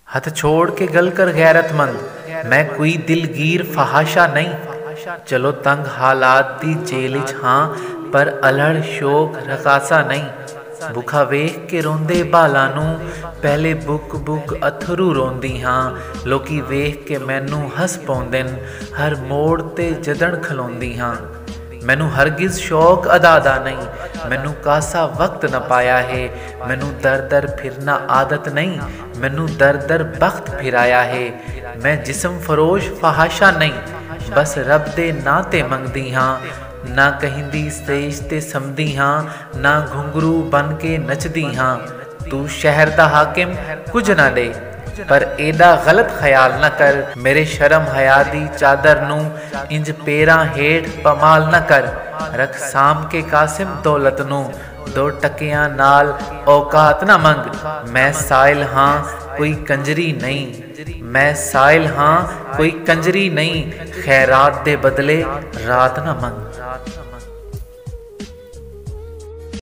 हथ छोड़ के गल कर गैरतमंद, मैं कोई दिलगीर फहाशा नहीं। चलो तंग हालात दी जेल च हां, पर अलड़ शोक रकासा नहीं। भुखा वेख के रोंदे बालां नूं, पहले बुक बुक अथरू रोंदी हां। लोकी वेख के मैनू हस पाउंदे न, हर मोड़ ते जदन खलोंदी हां। मैनू हरगिज शौक अदा दा नहीं, मैनू कासा वक्त न पाया है। मैनू दर दर फिरना आदत नहीं, मैनू दर दर बख्त फिराया है। मैं जिस्म फरोश फहाशा नहीं, बस रब दे नां ते मंगदी हाँ। ना कहिंदी स्टेज ते समदी हाँ, ना घुंघरू बन के नचदी हाँ। तू शहर दा हाकिम कुछ ना दे, पर एदा गलत ख्याल न कर। मेरे शर्म हया दी चादर नू इंज पेरां हेठ पमाल न कर। रख साम के कासिम दौलत नू, दो टकियां नाल औकात न मंग। मैं साइल हाँ कोई कंजरी नहीं, मैं साइल हाँ कोई कंजरी नहीं। खैरात दे बदले रात न मंग।